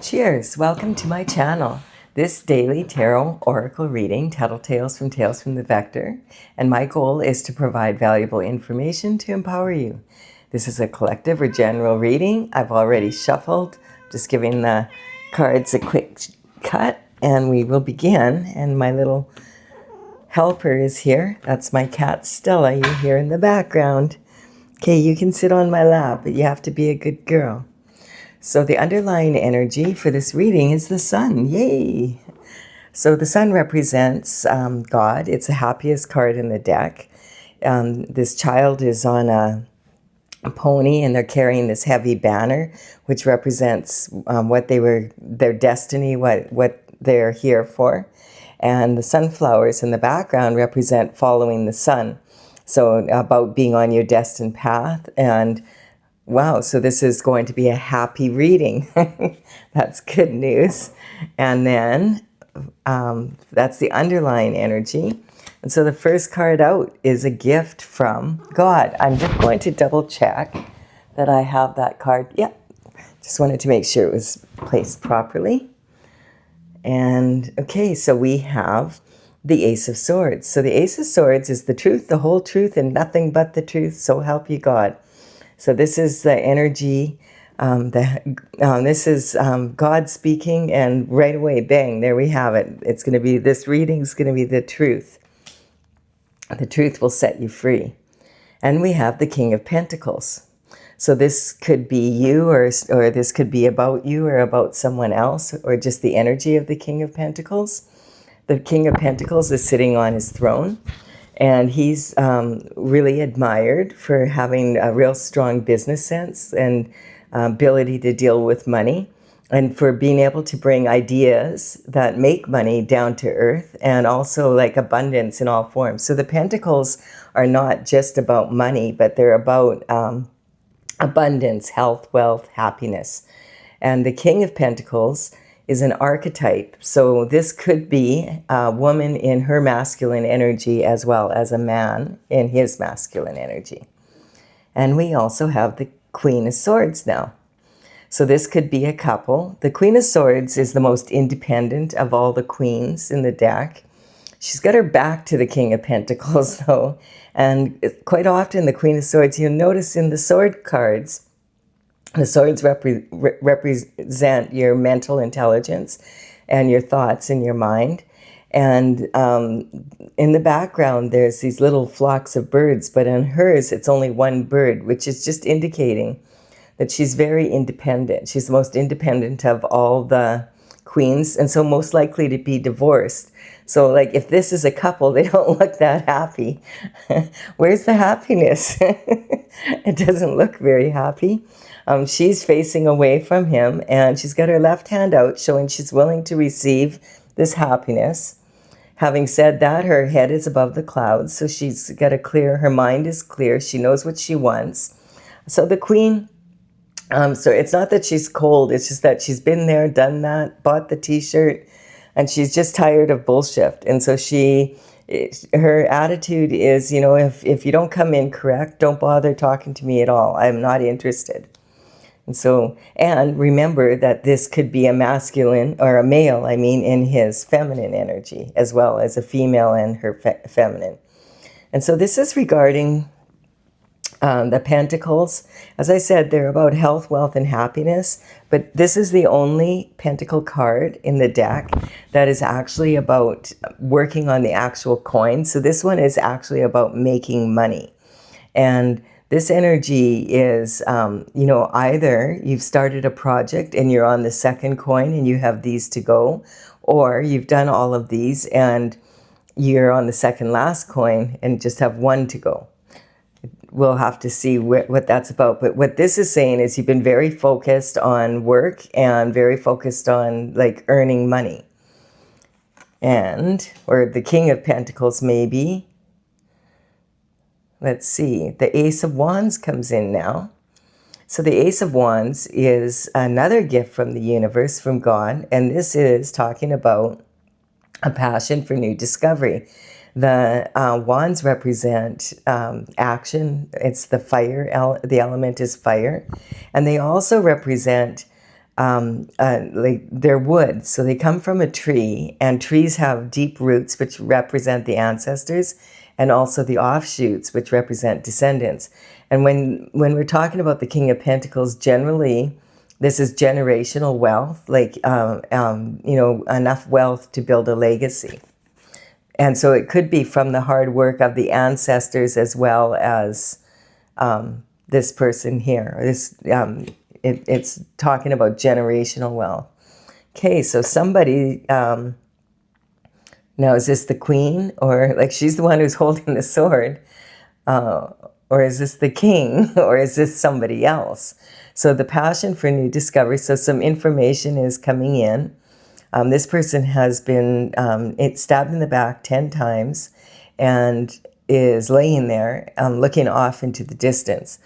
Cheers! Welcome to my channel. This daily tarot oracle reading, Tattletales from Tales from the Vector, and my goal is to provide valuable information to empower you. This is a collective or general reading. I've already shuffled, just giving the cards a quick cut, and we will begin. And my little helper is here. That's my cat Stella you hear in the background. Okay, you can sit on my lap, but you have to be a good girl. So the underlying energy for this reading is the sun. Yay! So the sun represents God. It's the happiest card in the deck. This child is on a pony and they're carrying this heavy banner, which represents their destiny, what they're here for. And the sunflowers in the background represent following the sun. So about being on your destined path. And wow, so this is going to be a happy reading. That's good news. And then that's the underlying energy. And so the first card out is a gift from God. I'm just going to double check that I have that card. Yep. Just wanted to make sure it was placed properly. And okay, so we have the Ace of Swords. So the Ace of Swords is the truth, the whole truth, and nothing but the truth. So help you God. So this is the energy, this is God speaking, and right away, bang, there we have it. It's going to be, this reading is going to be the truth. The truth will set you free. And we have the King of Pentacles. So this could be you, or this could be about you or about someone else, or just the energy of the King of Pentacles. The King of Pentacles is sitting on his throne. And he's really admired for having a real strong business sense and ability to deal with money, and for being able to bring ideas that make money down to earth, and also like abundance in all forms. So the Pentacles are not just about money, but they're about abundance, health, wealth, happiness. And the King of Pentacles is an archetype. So this could be a woman in her masculine energy as well as a man in his masculine energy. And we also have the Queen of Swords now. So this could be a couple. The Queen of Swords is the most independent of all the queens in the deck. She's got her back to the King of Pentacles though. And quite often the Queen of Swords, you'll notice in the sword cards, the swords represent your mental intelligence and your thoughts in your mind. And in the background, there's these little flocks of birds, but in hers, it's only one bird, which is just indicating that she's very independent. She's the most independent of all the queens, and so most likely to be divorced. So like if this is a couple, they don't look that happy. Where's the happiness? It doesn't look very happy. She's facing away from him, and she's got her left hand out, showing she's willing to receive this happiness. Having said that, her head is above the clouds, so she's got her mind is clear. She knows what she wants. So the Queen, so it's not that she's cold, it's just that she's been there, done that, bought the t-shirt, and she's just tired of bullshit. And so her attitude is, you know, if you don't come in correct, don't bother talking to me at all. I'm not interested. And remember that this could be a masculine, or a male, I mean, in his feminine energy, as well as a female in her feminine. And so this is regarding the Pentacles. As I said, they're about health, wealth, and happiness. But this is the only Pentacle card in the deck that is actually about working on the actual coin. So this one is actually about making money. And this energy is, you know, either you've started a project and you're on the second coin and you have these to go, or you've done all of these and you're on the second last coin and just have one to go. We'll have to see what that's about. But what this is saying is you've been very focused on work and very focused on like earning money. Or the King of Pentacles maybe. Let's see, the Ace of Wands comes in now. So the Ace of Wands is another gift from the universe, from God, and this is talking about a passion for new discovery. The wands represent action. It's the fire, the element is fire. And they also represent like they're wood, so they come from a tree, and trees have deep roots which represent the ancestors, and also the offshoots which represent descendants. And when we're talking about the King of Pentacles, generally this is generational wealth, like you know, enough wealth to build a legacy. And so it could be from the hard work of the ancestors as well as this person here. This it's talking about generational wealth. Okay, so somebody, now is this the queen? Or like she's the one who's holding the sword? Or is this the king? Or is this somebody else? So the passion for new discovery. So some information is coming in. This person has been stabbed in the back 10 times and is laying there looking off into the distance.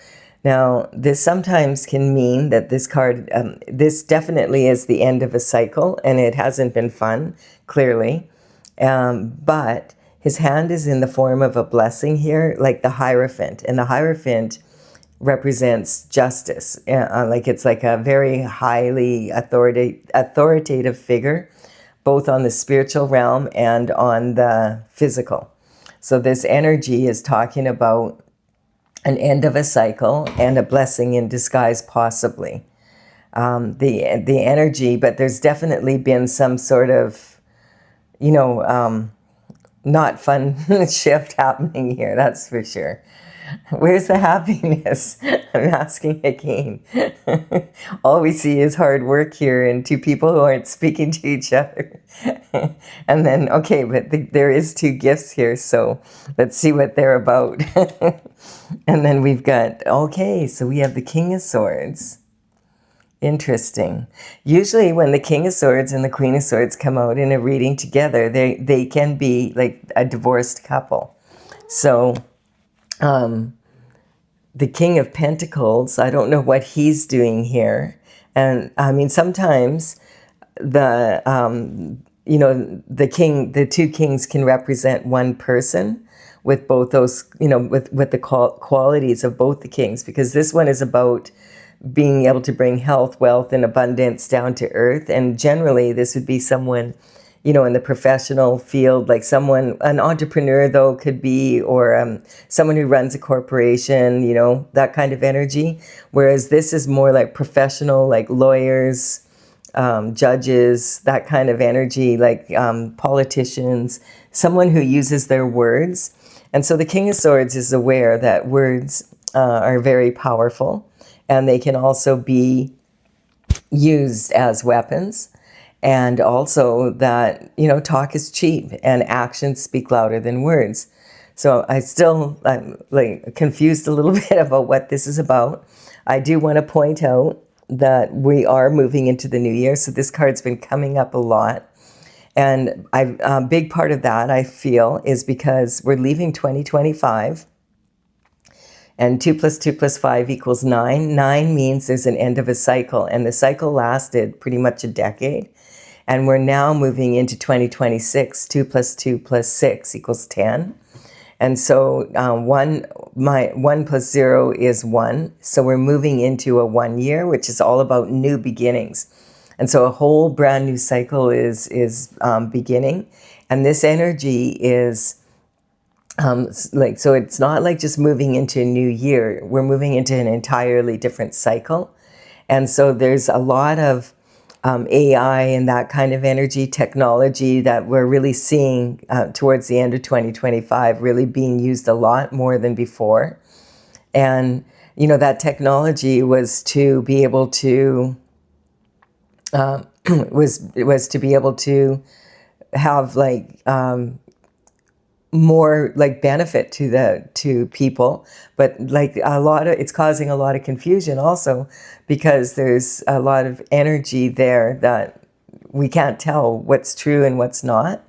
Now, this sometimes can mean that this card, this definitely is the end of a cycle, and it hasn't been fun, clearly. But his hand is in the form of a blessing here, like the Hierophant. And the Hierophant represents justice. Like it's like a very highly authoritative figure, both on the spiritual realm and on the physical. So this energy is talking about an end of a cycle and a blessing in disguise, possibly. The energy, but there's definitely been some sort of, you know, not fun shift happening here, that's for sure. Where's the happiness? I'm asking again. All we see is hard work here and two people who aren't speaking to each other. And then, okay, but there is two gifts here, so let's see what they're about. And then we've got, okay, so we have the King of Swords. Interesting. Usually when the King of Swords and the Queen of Swords come out in a reading together, they can be like a divorced couple. So the King of Pentacles, I don't know what he's doing here. And I mean, sometimes the, you know, the two kings can represent one person with both those, you know, with the qualities of both the kings, because this one is about being able to bring health, wealth, and abundance down to earth. And generally this would be someone, you know, in the professional field, like someone, an entrepreneur though could be, or someone who runs a corporation, you know, that kind of energy. Whereas this is more like professional, like lawyers, judges, that kind of energy, like politicians, someone who uses their words. And so the King of Swords is aware that words are very powerful, and they can also be used as weapons. And also that, you know, talk is cheap and actions speak louder than words. So I'm like confused a little bit about what this is about. I do want to point out that we are moving into the new year. So this card's been coming up a lot. And a big part of that, I feel, is because we're leaving 2025. And 2 + 2 + 5 = 9. 9 means there's an end of a cycle. And the cycle lasted pretty much a decade. And we're now moving into 2026. 2 + 2 + 6 = 10. And so 1 + 0 is 1. So we're moving into a 1 year, which is all about new beginnings. And so a whole brand new cycle is beginning. And this energy is like, so it's not like just moving into a new year. We're moving into an entirely different cycle. And so there's a lot of AI and that kind of energy, technology that we're really seeing towards the end of 2025 really being used a lot more than before. And, you know, that technology was to be able to, was to be able to have like, more like benefit to people, but like it's causing a lot of confusion also, because there's a lot of energy there that we can't tell what's true and what's not.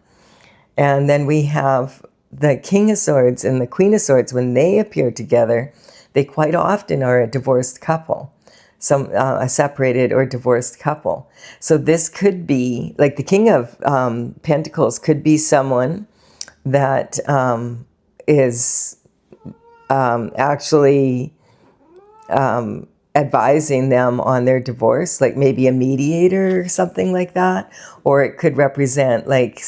And then we have the King of Swords and the Queen of Swords. When they appear together, they quite often are a divorced couple, a separated or divorced couple. So this could be like the King of Pentacles could be someone that is actually advising them on their divorce, like maybe a mediator or something like that. Or it could represent like,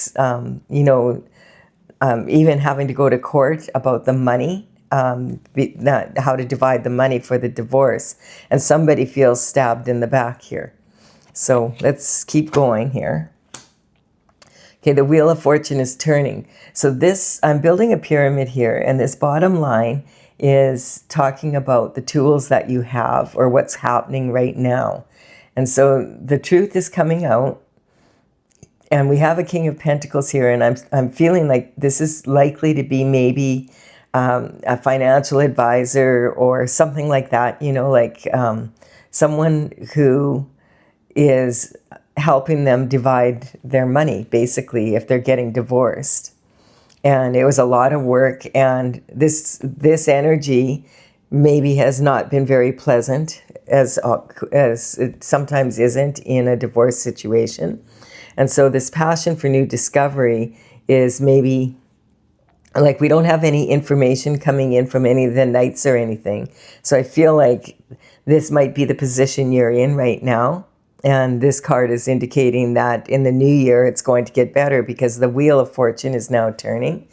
even having to go to court about the money, not how to divide the money for the divorce. And somebody feels stabbed in the back here. So let's keep going here. Okay, the Wheel of Fortune is turning. So this, I'm building a pyramid here, and this bottom line is talking about the tools that you have or what's happening right now. And so the truth is coming out, and we have a King of Pentacles here, and I'm feeling like this is likely to be maybe a financial advisor or something like that, like someone who is helping them divide their money, basically, if they're getting divorced. And it was a lot of work, and this energy maybe has not been very pleasant, as it sometimes isn't in a divorce situation. And so this passion for new discovery is maybe like we don't have any information coming in from any of the knights or anything. So I feel like this might be the position you're in right now. And this card is indicating that in the new year, it's going to get better because the Wheel of Fortune is now turning.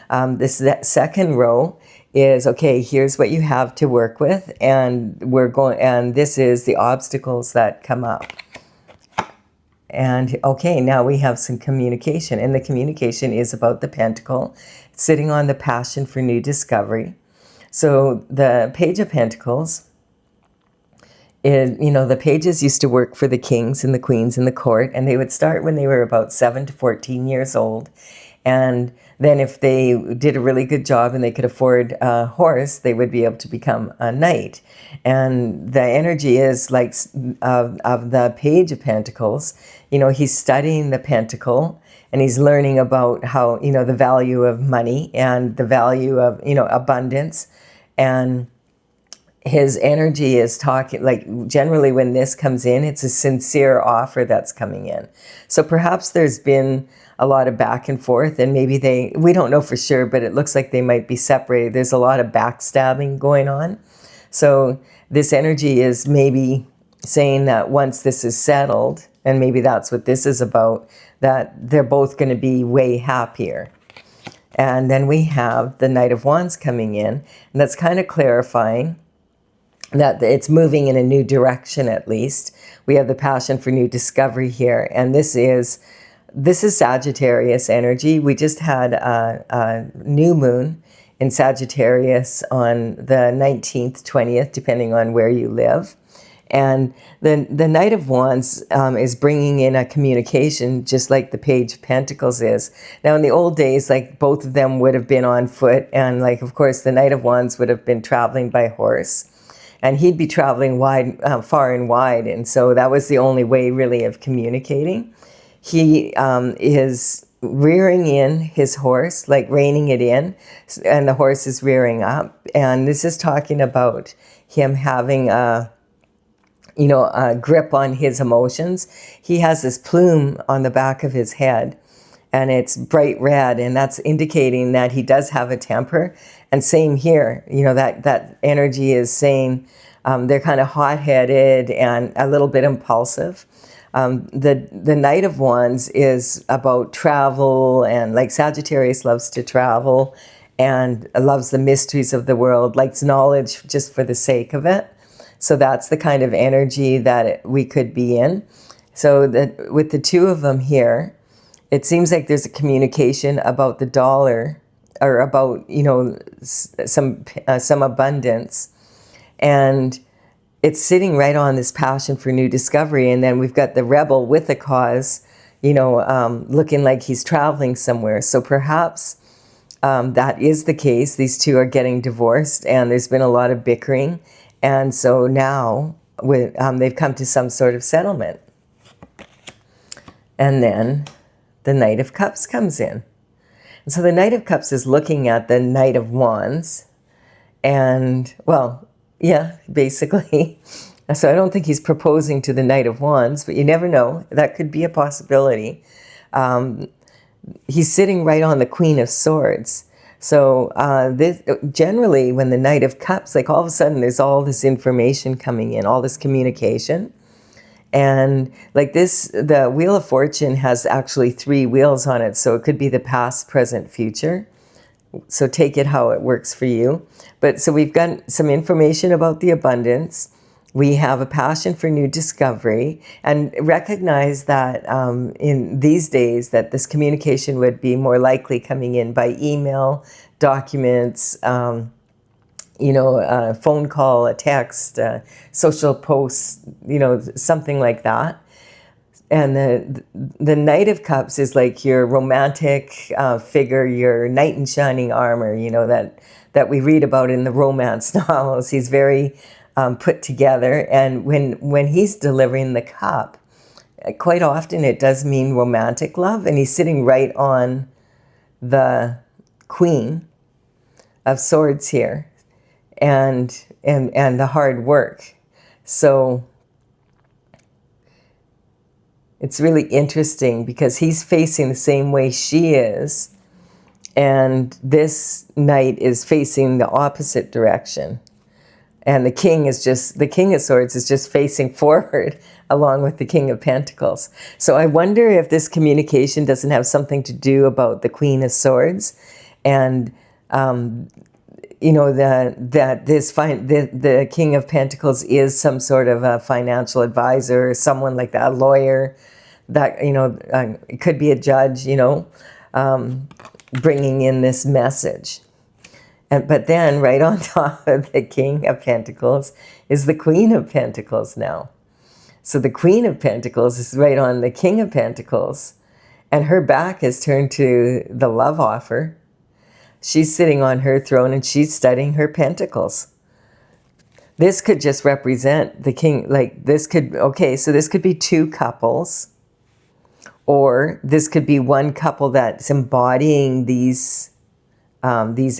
That second row is, okay, here's what you have to work with. And and this is the obstacles that come up. And okay, now we have some communication. And the communication is about the Pentacle, sitting on the passion for new discovery. So the Page of Pentacles, the pages used to work for the kings and the queens in the court, and they would start when they were about 7 to 14 years old. And then if they did a really good job and they could afford a horse, they would be able to become a knight. And the energy is like of the Page of Pentacles, he's studying the pentacle, and he's learning about how, the value of money and the value of, abundance. And his energy is talking, like generally when this comes in, it's a sincere offer that's coming in. So perhaps there's been a lot of back and forth, and maybe we don't know for sure, but it looks like they might be separated. There's a lot of backstabbing going on. So this energy is maybe saying that once this is settled, and maybe that's what this is about, that they're both going to be way happier. And then we have the Knight of Wands coming in, and that's kind of clarifying that it's moving in a new direction. At least we have the passion for new discovery here, and this is Sagittarius energy. We just had a new moon in Sagittarius on the 19th, 20th, depending on where you live. And the Knight of Wands is bringing in a communication, just like the Page of Pentacles is. Now, in the old days, like both of them would have been on foot, and like, of course, the Knight of Wands would have been traveling by horse. And he'd be traveling far and wide. And so that was the only way really of communicating. He is rearing in his horse, like reining it in, and the horse is rearing up. And this is talking about him having a grip on his emotions. He has this plume on the back of his head, and it's bright red, and that's indicating that he does have a temper. And same here, that energy is saying they're kind of hot-headed and a little bit impulsive. The Knight of Wands is about travel, and like Sagittarius loves to travel and loves the mysteries of the world, likes knowledge just for the sake of it. So that's the kind of energy that we could be in. So with the two of them here, it seems like there's a communication about the dollar, or about, some abundance. And it's sitting right on this passion for new discovery. And then we've got the rebel with a cause, looking like he's traveling somewhere. So perhaps that is the case. These two are getting divorced, and there's been a lot of bickering. And so now they've come to some sort of settlement. And then the Knight of Cups comes in. And so the Knight of Cups is looking at the Knight of Wands. And, well, yeah, basically. So I don't think he's proposing to the Knight of Wands, but you never know. That could be a possibility. He's sitting right on the Queen of Swords. So this generally, when the Knight of Cups, like all of a sudden there's all this information coming in, all this communication. And like this, the Wheel of Fortune has actually 3 wheels on it. So it could be the past, present, future. So take it how it works for you. But so we've got some information about the abundance. We have a passion for new discovery, and recognize that in these days that this communication would be more likely coming in by email, documents, phone call, a text, social posts, something like that. And the Knight of Cups is like your romantic figure, your knight in shining armor, that we read about in the romance novels. He's very put together. And when he's delivering the cup, quite often it does mean romantic love. And he's sitting right on the Queen of Swords here, and the hard work. So it's really interesting because he's facing the same way she is, and this knight is facing the opposite direction. And the King of Swords is just facing forward along with the King of Pentacles. So I wonder if this communication doesn't have something to do about the Queen of Swords, and the King of Pentacles is some sort of a financial advisor, or someone like that, a lawyer, that it could be a judge, bringing in this message. But then right on top of the King of Pentacles is the Queen of Pentacles now. So the Queen of Pentacles is right on the King of Pentacles, and her back is turned to the love offer. She's sitting on her throne and she's studying her pentacles. This could just represent the king, this could be 2 couples, or this could be one couple that's embodying these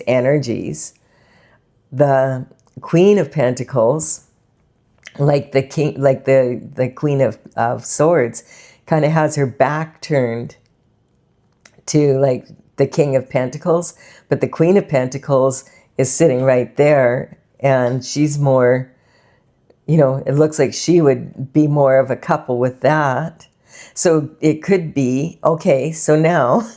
energies. The Queen of Pentacles, like the king, like the Queen of Swords, kind of has her back turned to like the King of Pentacles, but the Queen of Pentacles is sitting right there, and she's more, it looks like she would be more of a couple with that. So it could be, okay, so now,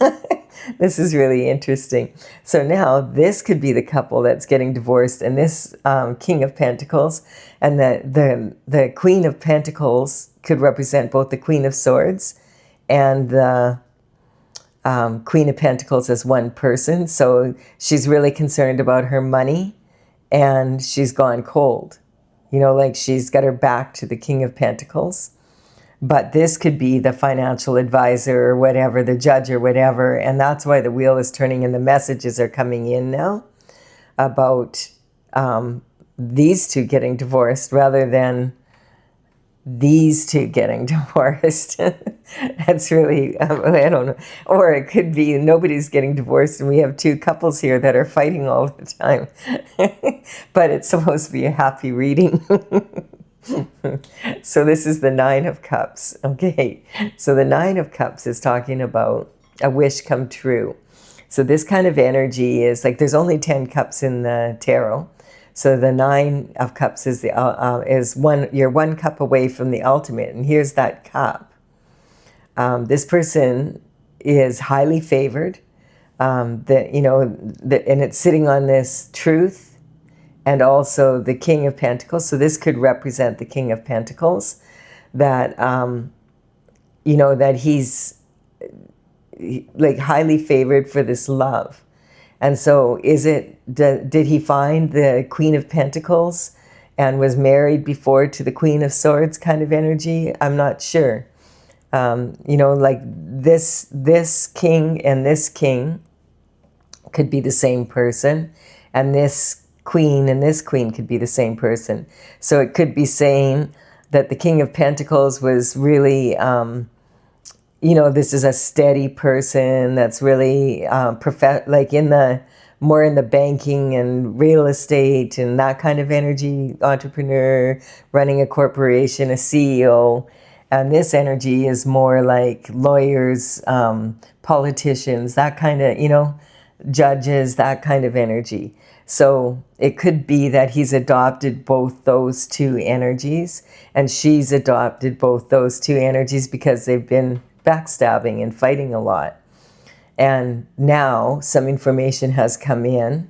this is really interesting. So now this could be the couple that's getting divorced, and this King of Pentacles and the Queen of Pentacles could represent both the Queen of Swords and the Queen of Pentacles as one person. So she's really concerned about her money, and she's gone cold. She's got her back to the King of Pentacles. But this could be the financial advisor or whatever, the judge or whatever. And that's why the wheel is turning and the messages are coming in now about these 2 getting divorced rather than these 2 getting divorced. That's really, I don't know. Or it could be nobody's getting divorced and we have 2 couples here that are fighting all the time. But it's supposed to be a happy reading. So this is the 9 of Cups. Okay, so the 9 of Cups is talking about a wish come true. So this kind of energy is like, there's only 10 cups in the tarot. So the 9 of Cups is you're 1 cup away from the ultimate, and here's that cup. This person is highly favored, and it's sitting on this truth. And also the King of Pentacles. So this could represent the King of Pentacles, that, that he's like highly favored for this love. And so did he find the Queen of Pentacles and was married before to the Queen of Swords kind of energy? I'm not sure. Like this king and this king could be the same person, and this Queen and this Queen could be the same person. So it could be saying that the King of Pentacles was really, this is a steady person that's really like more in the banking and real estate and that kind of energy, entrepreneur, running a corporation, a CEO. And this energy is more like lawyers, politicians, that kind of, judges, that kind of energy. So it could be that he's adopted both those two energies, and she's adopted both those two energies because they've been backstabbing and fighting a lot. And now some information has come in,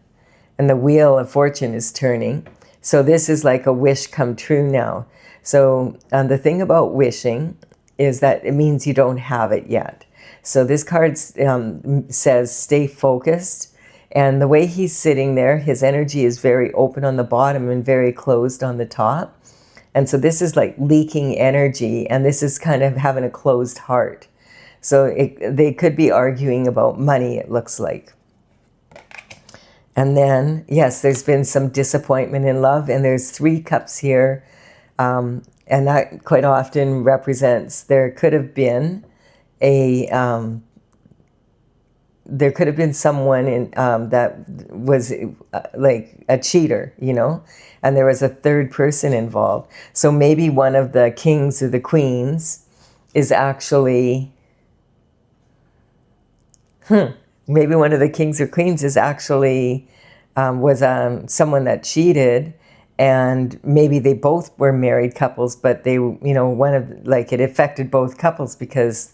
and the wheel of fortune is turning. So this is like a wish come true now. So the thing about wishing is that it means you don't have it yet. So this card says stay focused. And the way he's sitting there, his energy is very open on the bottom and very closed on the top. And so this is like leaking energy, and this is kind of having a closed heart. So they could be arguing about money, it looks like. And then, yes, there's been some disappointment in love, and there's 3 cups here. And that quite often represents there could have been someone in, that was like a cheater, you know, and there was a third person involved. So maybe one of the kings or the queens is actually, maybe one of the kings or queens is actually was someone that cheated, and maybe they both were married couples, but they, you know, it affected both couples because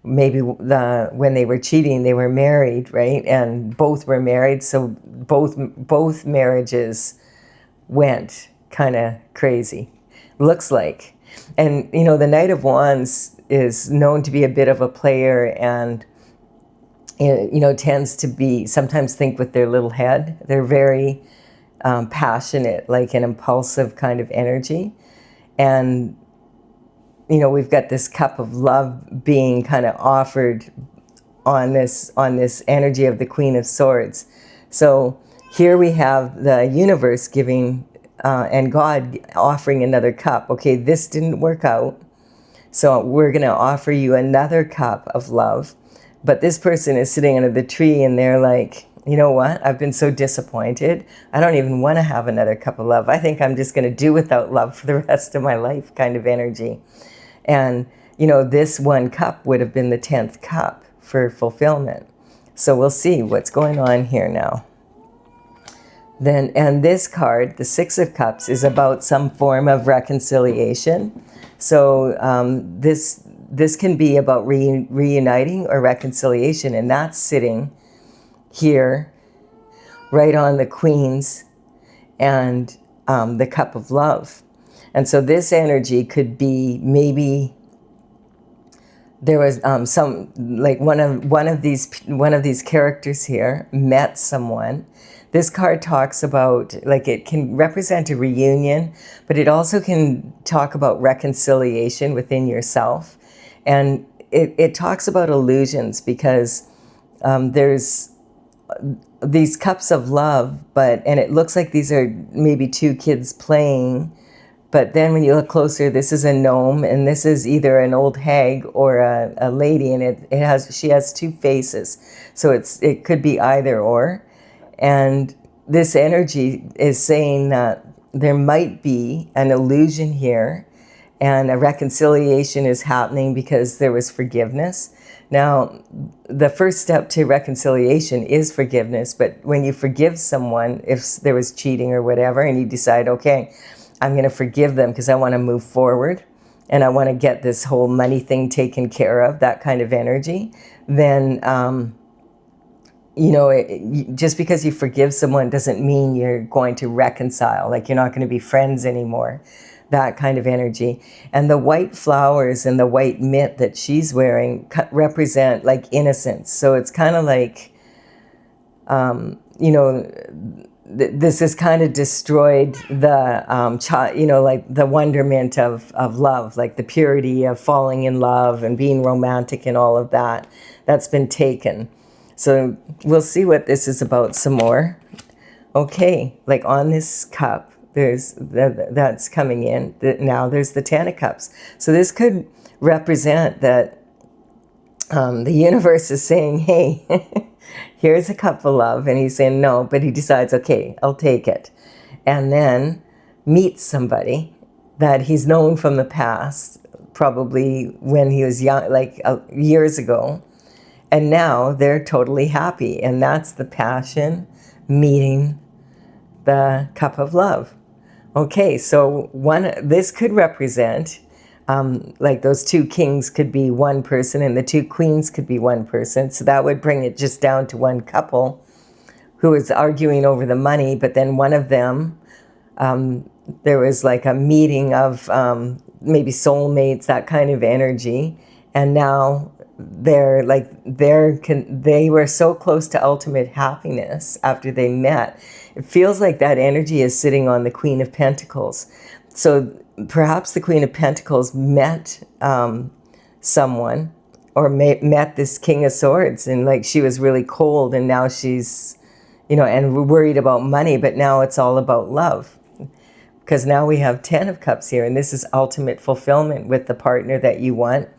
maybe when they were cheating, they were married, right? And both were married, so both marriages went kind of crazy, looks like. And, you know, the Knight of Wands is known to be a bit of a player, and, you know, tends to be, sometimes think with their little head. They're very passionate, like an impulsive kind of energy. And, you know, we've got this cup of love being kind of offered on this energy of the Queen of Swords. So here we have the universe giving and God offering another cup. Okay, this didn't work out, so we're going to offer you another cup of love. But this person is sitting under the tree, and they're like, you know what? I've been so disappointed. I don't even want to have another cup of love. I think I'm just going to do without love for the rest of my life, kind of energy. And, you know, this one cup would have been the 10th cup for fulfillment. So we'll see what's going on here now. Then, and this card, the 6 of Cups, is about some form of reconciliation. So this can be about reuniting or reconciliation, and that's sitting here right on the Queen's and the Cup of Love. And so this energy could be, maybe there was some, like one of these characters here met someone. This card talks about, like, it can represent a reunion, but it also can talk about reconciliation within yourself. And it talks about illusions, because there's these cups of love, and it looks like these are maybe 2 kids playing. But then when you look closer, this is a gnome, and this is either an old hag or a lady, and she has 2 faces. So it could be either or. And this energy is saying that there might be an illusion here, and a reconciliation is happening because there was forgiveness. Now, the first step to reconciliation is forgiveness, but when you forgive someone, if there was cheating or whatever, and you decide, okay, I'm going to forgive them because I want to move forward and I want to get this whole money thing taken care of, that kind of energy, then, you know, just because you forgive someone doesn't mean you're going to reconcile, like you're not going to be friends anymore, that kind of energy. And the white flowers and the white mint that she's wearing represent like innocence. So it's kind of like, you know, this has kind of destroyed the, you know, like the wonderment of love, like the purity of falling in love and being romantic and all of that. That's been taken. So we'll see what this is about some more. Okay, like on this cup, that's coming in. Now there's the 10 of Cups. So this could represent that the universe is saying, hey, here's a cup of love, and he's saying no, but he decides, okay, I'll take it. And then meets somebody that he's known from the past, probably when he was young, like years ago. And now they're totally happy. And that's the passion meeting the cup of love. Okay, so this could represent, like those two kings could be one person and the two queens could be one person. So that would bring it just down to one couple who is arguing over the money, but then one of them, there was like a meeting of maybe soulmates, that kind of energy, and now they were so close to ultimate happiness after they met. It feels like that energy is sitting on the Queen of Pentacles. So perhaps the Queen of Pentacles met someone, or met this King of Swords, and like she was really cold, and now she's, and worried about money, but now it's all about love. Because now we have 10 of Cups here, and this is ultimate fulfillment with the partner that you want,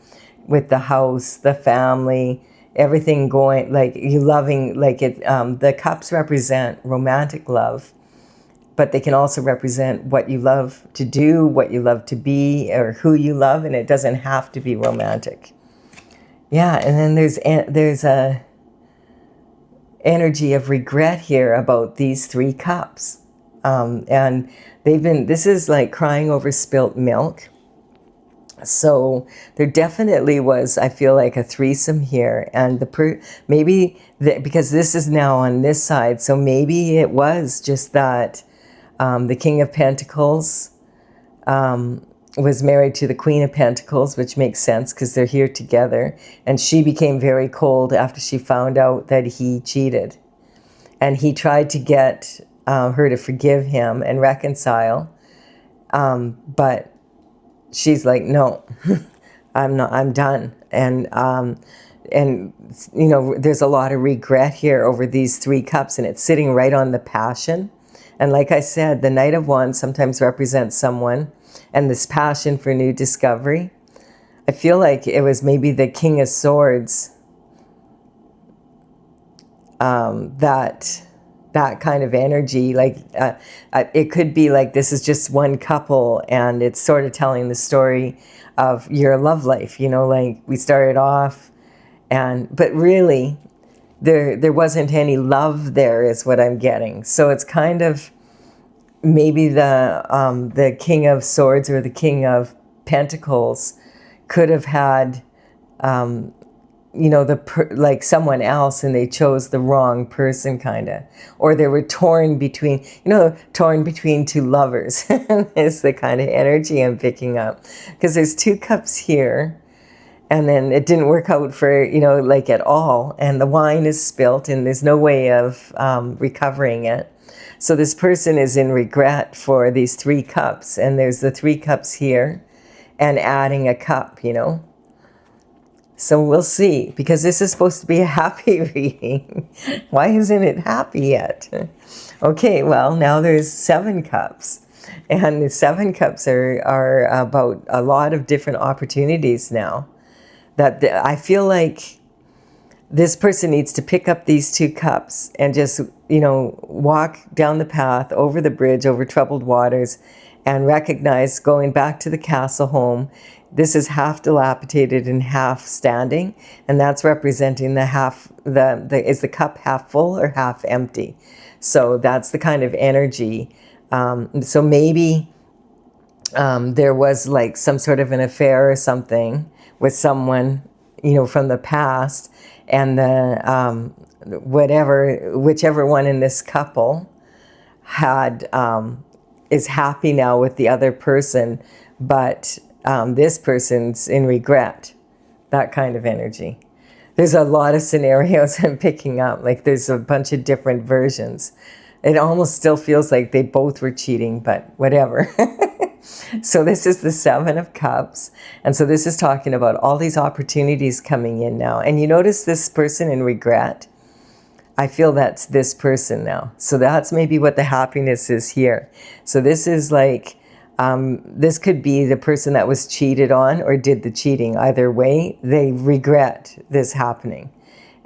with the house, the family, everything going, like you loving, like it. The Cups represent romantic love, but they can also represent what you love to do, what you love to be, or who you love, and it doesn't have to be romantic. Yeah, and then there's a energy of regret here about these 3 cups. And this is like crying over spilt milk. So there definitely was, I feel like, a threesome here. And because this is now on this side, so maybe it was just that the King of Pentacles was married to the Queen of Pentacles, which makes sense because they're here together. And she became very cold after she found out that he cheated. And he tried to get her to forgive him and reconcile. But she's like, no, I'm done. And there's a lot of regret here over these 3 cups, and it's sitting right on the passion. And like I said, the Knight of Wands sometimes represents someone and this passion for new discovery. I feel like it was maybe the King of Swords, that kind of energy. Like it could be like this is just one couple, and it's sort of telling the story of your love life. Like we started off, but really there wasn't any love there, is what I'm getting. So it's kind of maybe the King of Swords or the King of Pentacles could have had like someone else, and they chose the wrong person, kind of. Or they were torn between, torn between 2 lovers is the kind of energy I'm picking up. Because there's 2 cups here, and then it didn't work out for, like at all. And the wine is spilt, and there's no way of recovering it. So this person is in regret for these 3 cups, and there's the 3 cups here, and adding a cup, So we'll see, because this is supposed to be a happy reading. Why isn't it happy yet? Okay, well, now there's 7 cups. And the 7 cups are about a lot of different opportunities now. That I feel like this person needs to pick up these 2 cups and just, walk down the path, over the bridge, over troubled waters, and recognize going back to the castle home. This is half dilapidated and half standing, and that's representing the half, is the cup half full or half empty? So that's the kind of energy. So maybe there was like some sort of an affair or something with someone, from the past, and the whichever one in this couple had is happy now with the other person, but this person's in regret. That kind of energy. There's a lot of scenarios I'm picking up. Like there's a bunch of different versions. It almost still feels like they both were cheating, but whatever. So this is the 7 of Cups. And so this is talking about all these opportunities coming in now. And you notice this person in regret? I feel that's this person now. So that's maybe what the happiness is here. So this is like, this could be the person that was cheated on or did the cheating. Either way, they regret this happening.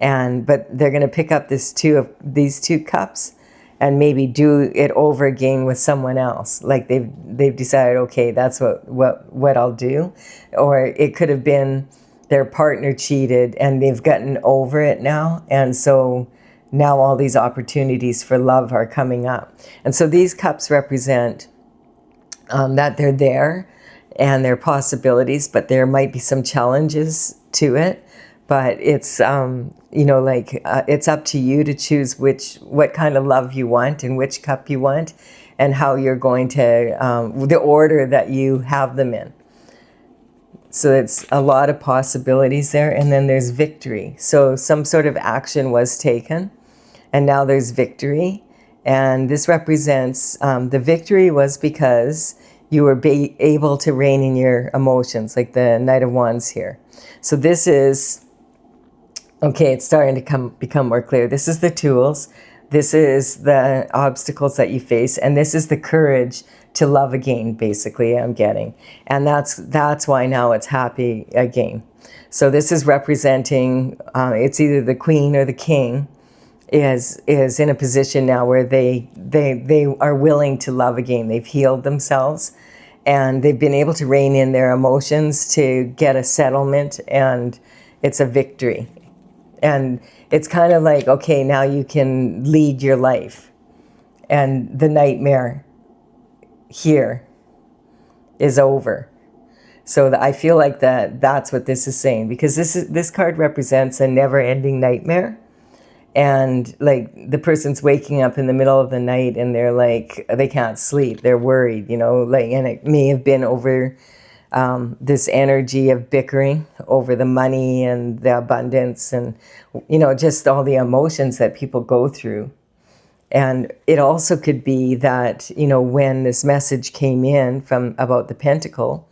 But they're going to pick up these 2 cups and maybe do it over again with someone else. Like they've decided, okay, that's what I'll do. Or it could have been their partner cheated and they've gotten over it now. And so now all these opportunities for love are coming up. And so these cups represent that they're there and their possibilities, but there might be some challenges to it. But it's, you know, like it's up to you to choose what kind of love you want and which cup you want and how you're going to, the order that you have them in. So it's a lot of possibilities there. And then there's victory. So some sort of action was taken and now there's victory. And this represents, the victory was because you were able to rein in your emotions, like the Knight of Wands here. So this is, okay, it's starting to become more clear. This is the tools. This is the obstacles that you face. And this is the courage to love again, basically, I'm getting. And that's why now it's happy again. So this is representing, it's either the Queen or the King is in a position now where they are willing to love again. They've healed themselves and they've been able to rein in their emotions to get a settlement, and it's a victory. And it's kind of like, okay, now you can lead your life. And the nightmare here is over. So I feel like that's what this is saying, because this card represents a never-ending nightmare. And like the person's waking up in the middle of the night and they're like, they can't sleep. They're worried, you know, like, and it may have been over this energy of bickering over the money and the abundance and, you know, just all the emotions that people go through. And it also could be that, you know, when this message came in from about the Pentacle,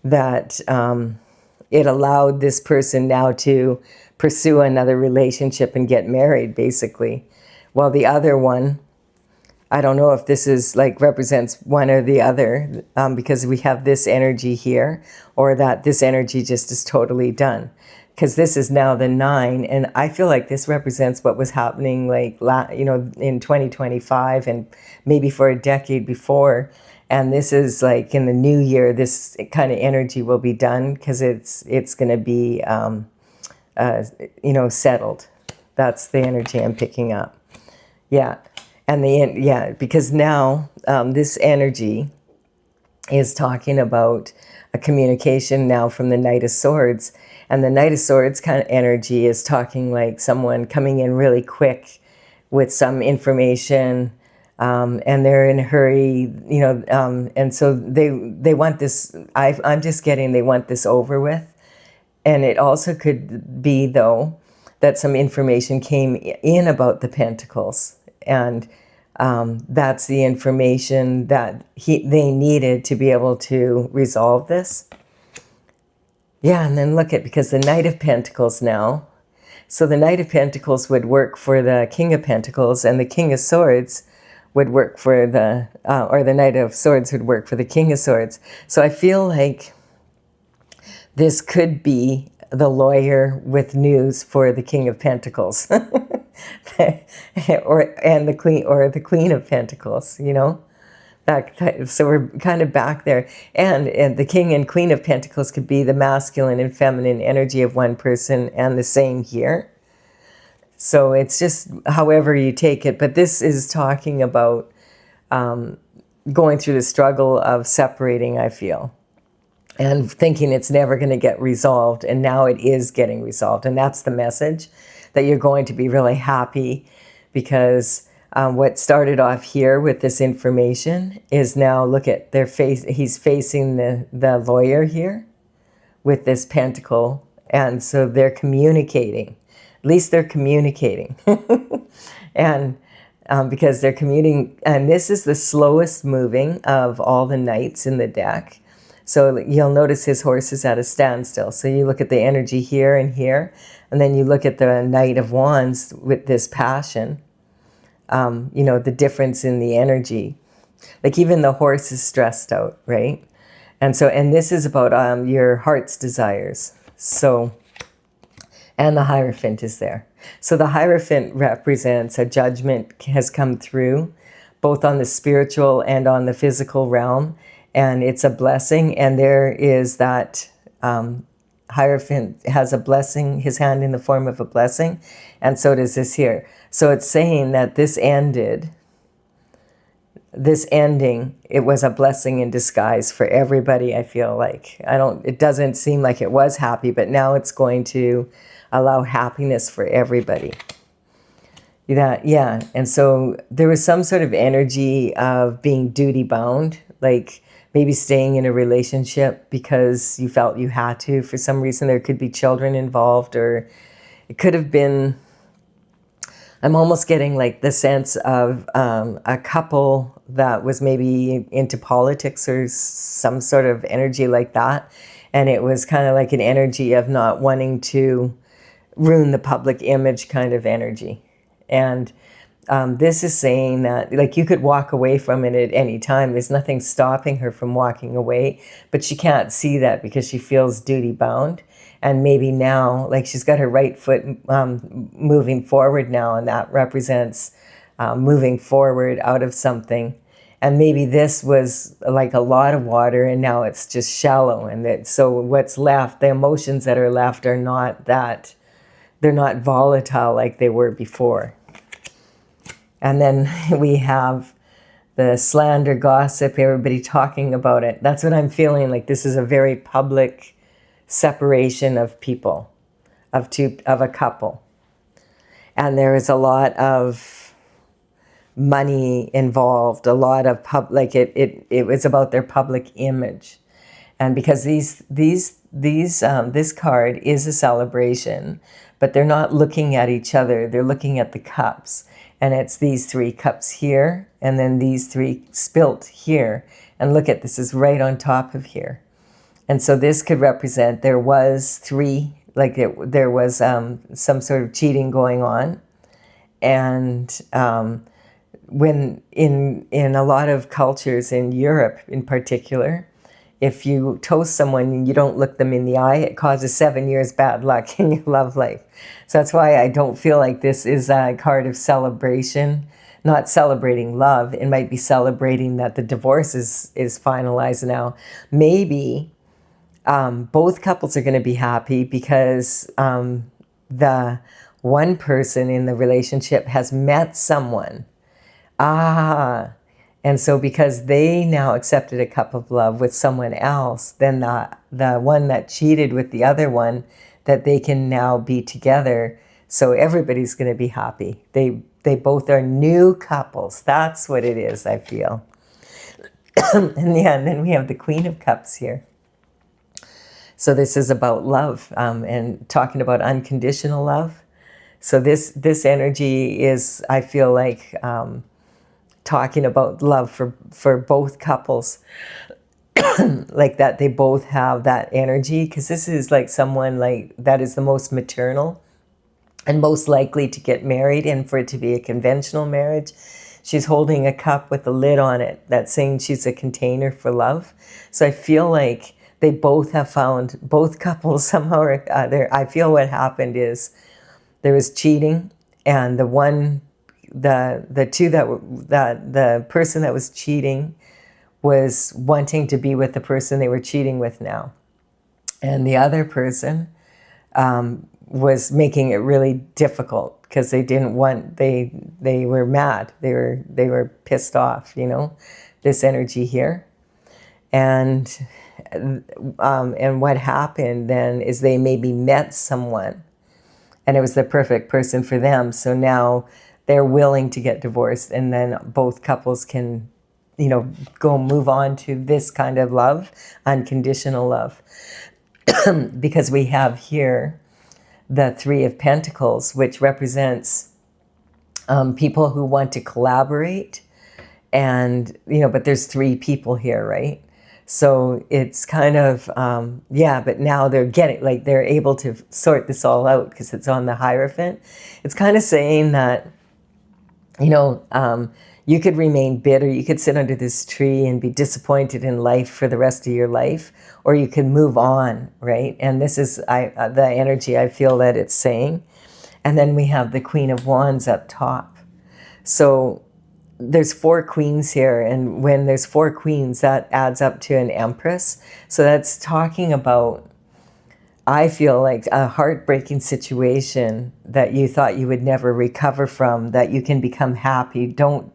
that it allowed this person now to pursue another relationship and get married, basically. While the other one, I don't know if this is like represents one or the other, because we have this energy here, or that this energy just is totally done. Because this is now the 9, and I feel like this represents what was happening, like, you know, in 2025 and maybe for a decade before. And this is like in the new year, this kind of energy will be done because it's going to be, you know, settled. That's the energy I'm picking up. Yeah. And because now this energy is talking about a communication now from the Knight of Swords. And the Knight of Swords kind of energy is talking like someone coming in really quick with some information, and they're in a hurry, you know, and so they want this, I'm just getting they want this over with. And it also could be, though, that some information came in about the Pentacles, and that's the information that they needed to be able to resolve this. Yeah, and then look at, because the Knight of Pentacles now, so the Knight of Pentacles would work for the King of Pentacles, and the King of Swords would work for the, or the Knight of Swords would work for the King of Swords. So I feel like this could be the lawyer with news for the King of Pentacles, and the Queen of Pentacles, you know. So we're kind of back there, and the King and Queen of Pentacles could be the masculine and feminine energy of one person, and the same here. So it's just however you take it, but this is talking about going through the struggle of separating, I feel, and thinking it's never going to get resolved, and now it is getting resolved. And that's the message, that you're going to be really happy, because what started off here with this information is now, look at their face, he's facing the lawyer here with this pentacle, and so they're communicating. At least they're communicating. And because they're communicating, and this is the slowest moving of all the knights in the deck. So you'll notice his horse is at a standstill. So you look at the energy here and here, and then you look at the Knight of Wands with this passion. You know, the difference in the energy. Like even the horse is stressed out, right? And so, and this is about your heart's desires. So, and the Hierophant is there. So the Hierophant represents a judgment has come through, both on the spiritual and on the physical realm. And it's a blessing. And there is that Hierophant has a blessing, his hand in the form of a blessing, and so does this here. So it's saying that this ending, it was a blessing in disguise for everybody, I feel like. It doesn't seem like it was happy, but now it's going to allow happiness for everybody. Yeah, and so there was some sort of energy of being duty bound, like maybe staying in a relationship because you felt you had to. For some reason, there could be children involved, or it could have been, I'm almost getting like the sense of a couple that was maybe into politics or some sort of energy like that. And it was kind of like an energy of not wanting to ruin the public image kind of energy. And this is saying that, like, you could walk away from it at any time. There's nothing stopping her from walking away, but she can't see that because she feels duty bound. And maybe now, like, she's got her right foot moving forward now, and that represents moving forward out of something. And maybe this was like a lot of water, and now it's just shallow. And so what's left, the emotions that are left are not that, they're not volatile like they were before. And then we have the slander, gossip, everybody talking about it. That's what I'm feeling like. This is a very public separation of people, of a couple. And there is a lot of money involved, a lot of it was about their public image. And because this card is a celebration, but they're not looking at each other, they're looking at the cups. And it's these 3 cups here, and then these 3 spilt here. And look at, this is right on top of here. And so this could represent there was 3, like there was some sort of cheating going on. And when in a lot of cultures in Europe in particular, if you toast someone and you don't look them in the eye, it causes 7 years bad luck in your love life. So that's why I don't feel like this is a card of celebration, not celebrating love. It might be celebrating that the divorce is finalized now. Maybe both couples are going to be happy because the one person in the relationship has met someone. And so because they now accepted a cup of love with someone else, then the one that cheated with the other one, that they can now be together. So everybody's going to be happy. They both are new couples. That's what it is, I feel. And then we have the Queen of Cups here. So this is about love and talking about unconditional love. So this energy is, I feel like, talking about love for both couples. Like that they both have that energy, because this is like someone like that is the most maternal and most likely to get married, and for it to be a conventional marriage. She's holding a cup with a lid on it that's saying she's a container for love. So I feel like they both have found, both couples somehow or other, I feel what happened is there was cheating, and the person that was cheating was wanting to be with the person they were cheating with now. And the other person was making it really difficult because they didn't want, they were mad. They were pissed off, this energy here. And what happened then is they maybe met someone and it was the perfect person for them. So now they're willing to get divorced, and then both couples can, go move on to this kind of love, unconditional love. Because we have here the 3 of Pentacles, which represents people who want to collaborate. And, but there's 3 people here, right? So it's kind of, but now they're they're able to sort this all out because it's on the Hierophant. It's kind of saying that, you could remain bitter. You could sit under this tree and be disappointed in life for the rest of your life, or you can move on, right? And this is the energy I feel that it's saying. And then we have the Queen of Wands up top. So there's 4 queens here, and when there's 4 queens, that adds up to an Empress. So that's talking about I feel like a heartbreaking situation that you thought you would never recover from, that you can become happy. Don't,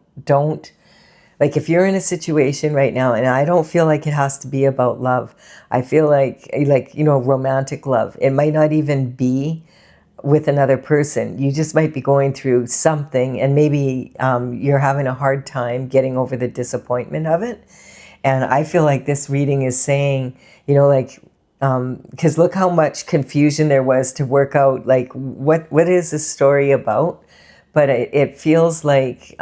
like if you're in a situation right now, and I don't feel like it has to be about love. I feel like, romantic love. It might not even be with another person. You just might be going through something, and maybe you're having a hard time getting over the disappointment of it. And I feel like this reading is saying, because look how much confusion there was to work out, like, what is this story about? But it feels like,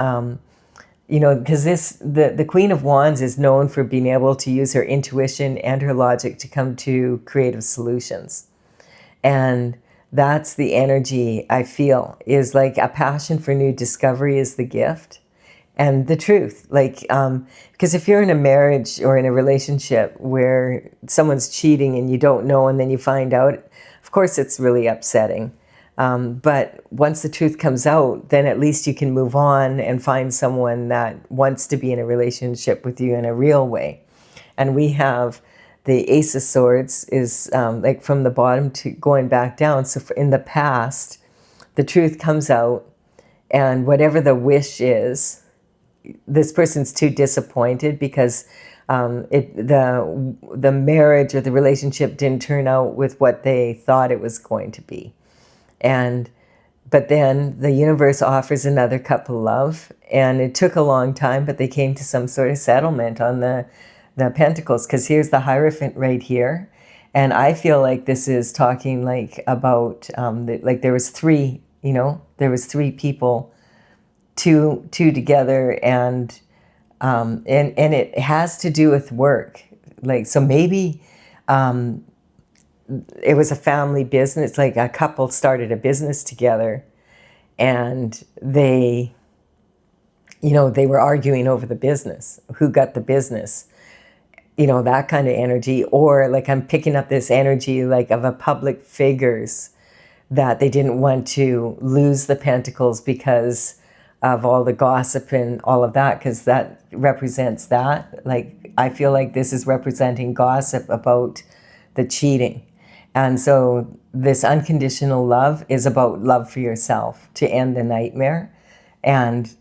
because the Queen of Wands is known for being able to use her intuition and her logic to come to creative solutions. And that's the energy I feel, is like a passion for new discovery is the gift. And the truth, because if you're in a marriage or in a relationship where someone's cheating and you don't know, and then you find out, of course it's really upsetting. But once the truth comes out, then at least you can move on and find someone that wants to be in a relationship with you in a real way. And we have the Ace of Swords is from the bottom to going back down. So in the past, the truth comes out, and whatever the wish is, this person's too disappointed because the marriage or the relationship didn't turn out with what they thought it was going to be. But then the universe offers another couple love, and it took a long time, but they came to some sort of settlement on the Pentacles, because here's the Hierophant right here. And I feel like this is talking about there was three people, two together, and it has to do with work. So maybe it was a family business, like a couple started a business together, and they were arguing over the business, who got the business, that kind of energy. Or I'm picking up this energy of a public figures, that they didn't want to lose the Pentacles because of all the gossip and all of that, because that represents that. I feel like this is representing gossip about the cheating. And so this unconditional love is about love for yourself, to end the nightmare and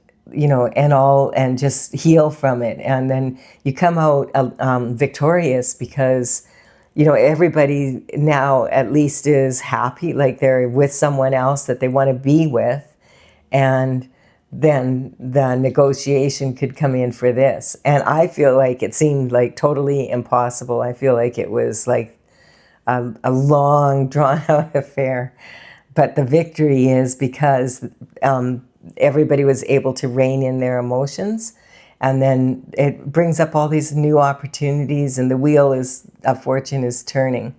just heal from it. And then you come out victorious, because everybody now at least is happy, like they're with someone else that they want to be with. And then the negotiation could come in for this. And I feel like it seemed totally impossible. I feel like it was a long, drawn-out affair. But the victory is because everybody was able to rein in their emotions. And then it brings up all these new opportunities, and the wheel of fortune is turning.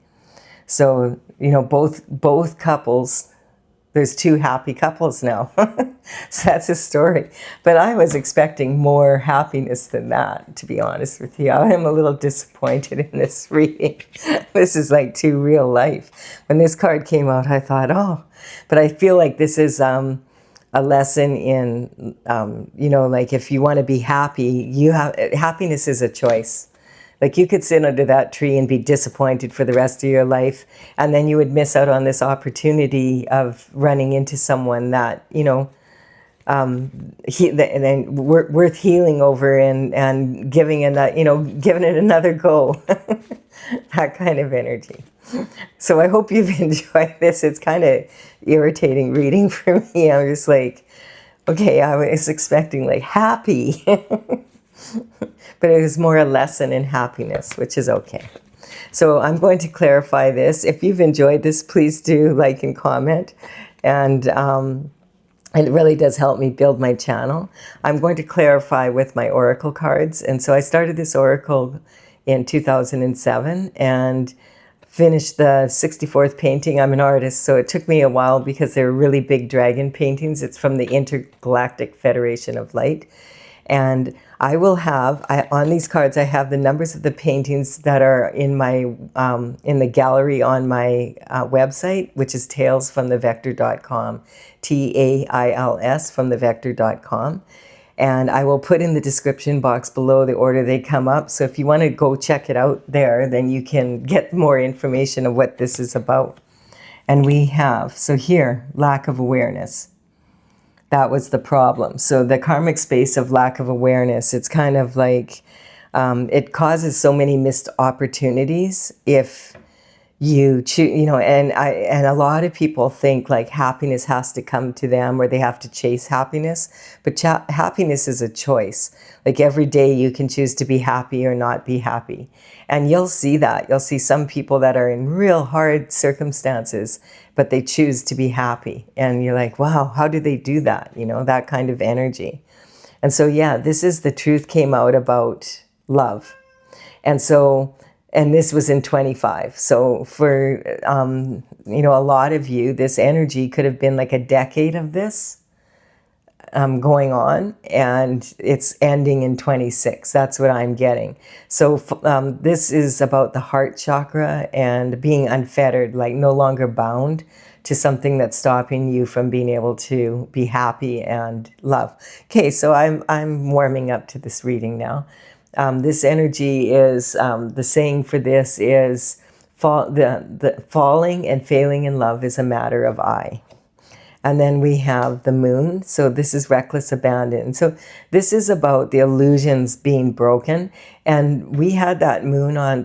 So, both couples, there's two happy couples now. So that's a story. But I was expecting more happiness than that, to be honest with you. I am a little disappointed in this reading. This is too real life. When this card came out, I thought, oh. But I feel like this is a lesson in, if you want to be happy, happiness is a choice. You could sit under that tree and be disappointed for the rest of your life, and then you would miss out on this opportunity of running into someone that, worth healing over and giving giving it another go. That kind of energy. So I hope you've enjoyed this. It's kind of irritating reading for me. I'm just okay, I was expecting happy. But it is more a lesson in happiness, which is okay. So I'm going to clarify this. If you've enjoyed this, please do like and comment. And it really does help me build my channel. I'm going to clarify with my oracle cards. And so I started this oracle in 2007 and finished the 64th painting. I'm an artist, so it took me a while because they're really big dragon paintings. It's from the Intergalactic Federation of Light. And I will have, on these cards, I have the numbers of the paintings that are in my in the gallery on my website, which is talesfromthevector.com, TAILS from thevector.com. And I will put in the description box below the order they come up. So if you want to go check it out there, then you can get more information of what this is about. And we have, so here, lack of awareness. That was the problem. So the karmic space of lack of awareness, it's kind of like, it causes so many missed opportunities if you choose, and a lot of people think like happiness has to come to them or they have to chase happiness, but happiness is a choice. Like every day you can choose to be happy or not be happy. And you'll see that. You'll see some people that are in real hard circumstances, but they choose to be happy. And you're like, wow, how do they do that? That kind of energy. And so, yeah, this is the truth came out about love. And so, and this was in 25. So for, a lot of you, this energy could have been like a decade of this going on, and it's ending in 26. That's what I'm getting. So this is about the heart chakra and being unfettered, like no longer bound to something that's stopping you from being able to be happy and love. Okay, so I'm warming up to this reading now. This energy is, the saying for this is, the falling and failing in love is a matter of I. And then we have the moon. So this is reckless abandon. So this is about the illusions being broken. And we had that new moon on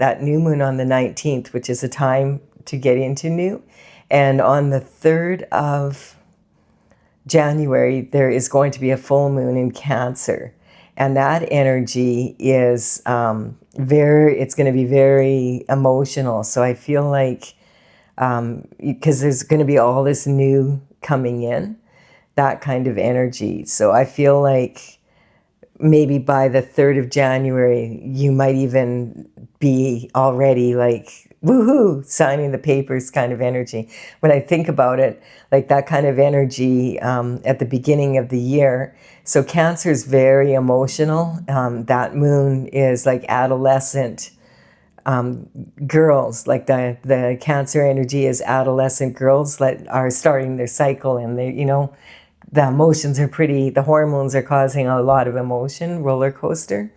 the 19th, which is a time to get into new. And on the 3rd of January, there is going to be a full moon in Cancer. And that energy is it's going to be very emotional. So I feel like, because there's going to be all this new coming in, that kind of energy. So I feel like maybe by the 3rd of January, you might even be already like, woohoo, signing the papers kind of energy. When I think about it, like that kind of energy at the beginning of the year. So Cancer is very emotional. That moon is like adolescent girls, like the Cancer energy is adolescent girls that are starting their cycle, and they, the emotions are the hormones are causing a lot of emotion, roller coaster.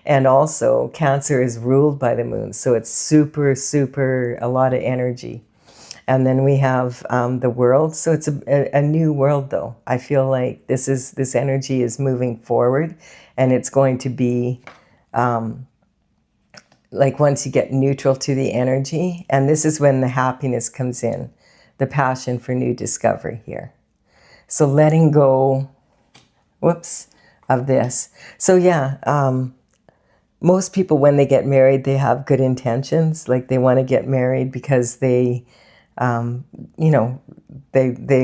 And also Cancer is ruled by the moon. So it's super, super, a lot of energy. And then we have the world. So it's a new world though. I feel like this energy is moving forward, and it's going to be, like once you get neutral to the energy, and this is when the happiness comes in, the passion for new discovery here. So letting go, of this. So yeah, most people when they get married, they have good intentions. Like they want to get married because they, they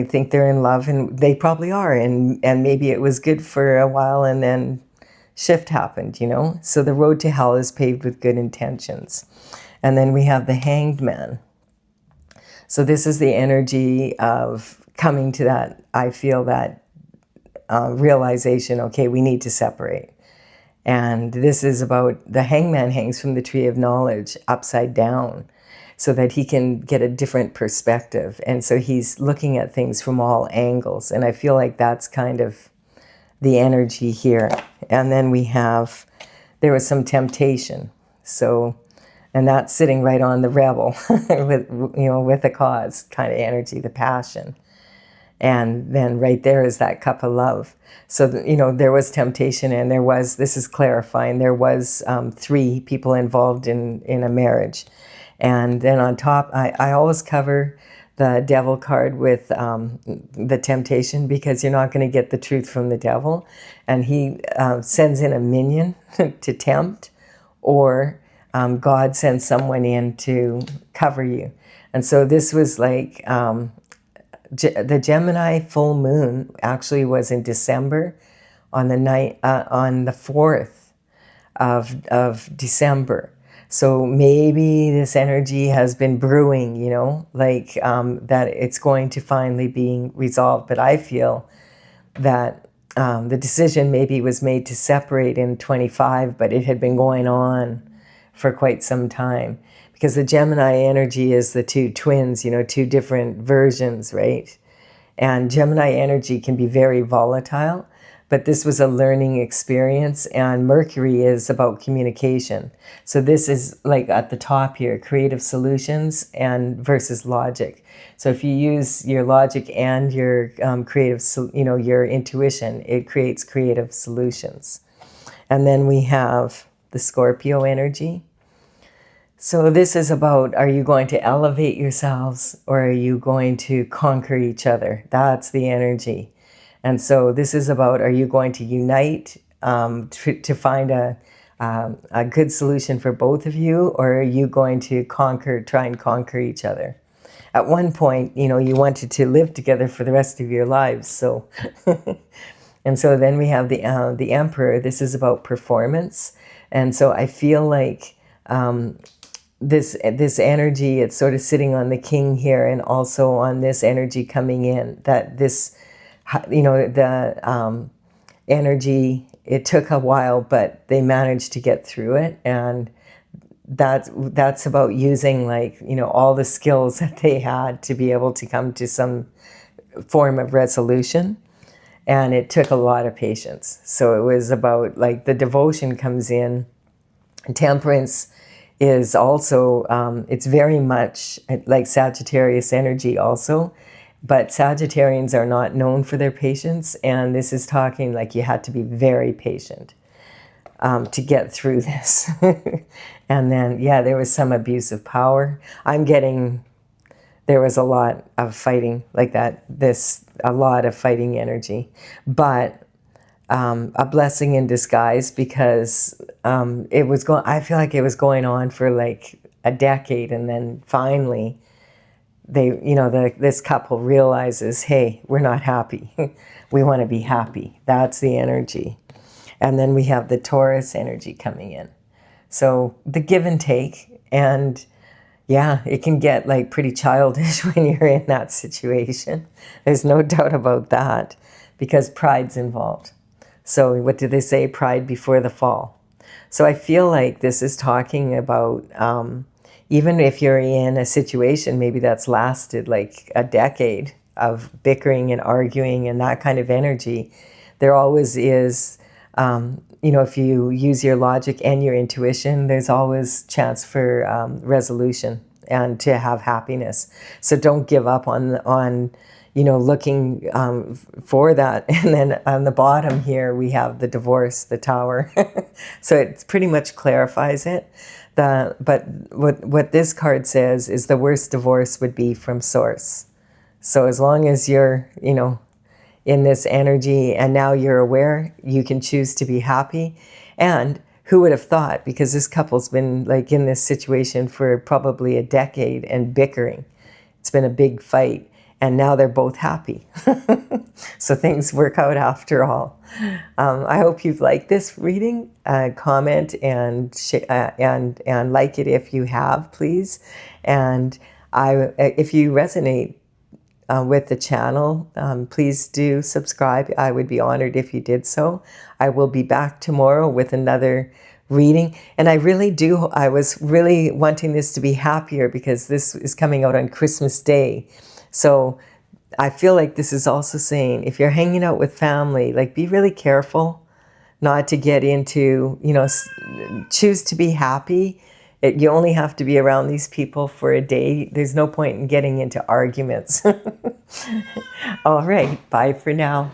think they're in love, and they probably are. And maybe it was good for a while, and then shift happened, So the road to hell is paved with good intentions. And then we have the Hanged Man. So this is the energy of coming to that, I feel that realization, okay, we need to separate. And this is about the hangman hangs from the tree of knowledge upside down so that he can get a different perspective. And so he's looking at things from all angles. And I feel like that's kind of the energy here. And then there was some temptation. So, and that's sitting right on the rebel with the cause kind of energy, the passion. And then right there is that cup of love. So, there was temptation, and this is clarifying, there was 3 people involved in a marriage. And then on top, I always cover the devil card with the temptation, because you're not going to get the truth from the devil. And he sends in a minion to tempt, or God sends someone in to cover you. And so this was like, the Gemini full moon actually was in December on the 4th of December. So maybe this energy has been brewing, that it's going to finally be resolved. But I feel that the decision maybe was made to separate in 25, but it had been going on for quite some time. Because the Gemini energy is the 2 twins, 2 different versions, right? And Gemini energy can be very volatile, but this was a learning experience, and Mercury is about communication. So this is like at the top here, creative solutions and versus logic. So if you use your logic and your your intuition, it creates creative solutions. And then we have the Scorpio energy. So this is about, are you going to elevate yourselves or are you going to conquer each other? That's the energy. And so this is about, are you going to unite to find a good solution for both of you, or are you going to try and conquer each other? At one point, you wanted to live together for the rest of your lives. So, and so then we have the Emperor. This is about performance. And so I feel like this energy, it's sort of sitting on the king here and also on this energy coming in, that this, the energy, it took a while, but they managed to get through it. And that's about using all the skills that they had to be able to come to some form of resolution. And it took a lot of patience. So it was about the devotion comes in. Temperance is also, it's very much like Sagittarius energy also, but Sagittarians are not known for their patience, and this is talking like you had to be very patient to get through this. And then, there was some abuse of power. There was a lot of fighting like that, a lot of fighting energy, but a blessing in disguise, because I feel like it was going on for like a decade, and then finally this couple realizes, hey, we're not happy. We want to be happy. That's the energy. And then we have the Taurus energy coming in. So the give and take, and it can get pretty childish when you're in that situation. There's no doubt about that, because pride's involved. So what do they say? Pride before the fall. So I feel like this is talking about, even if you're in a situation maybe that's lasted like a decade of bickering and arguing and that kind of energy, there always is, if you use your logic and your intuition, there's always chance for resolution and to have happiness. So don't give up on looking for that. And then on the bottom here, we have the divorce, the Tower. So it pretty much clarifies it. But what this card says is the worst divorce would be from source. So as long as you're, in this energy and now you're aware, you can choose to be happy. And who would have thought, because this couple's been in this situation for probably a decade and bickering. It's been a big fight. And now they're both happy. So things work out after all. I hope you've liked this reading. Comment and like it if you have, please. And if you resonate with the channel, please do subscribe. I would be honored if you did so. I will be back tomorrow with another reading. And I was really wanting this to be happier, because this is coming out on Christmas Day. So I feel like this is also saying, if you're hanging out with family, be really careful not to get into, choose to be happy. You only have to be around these people for a day. There's no point in getting into arguments. All right, bye for now.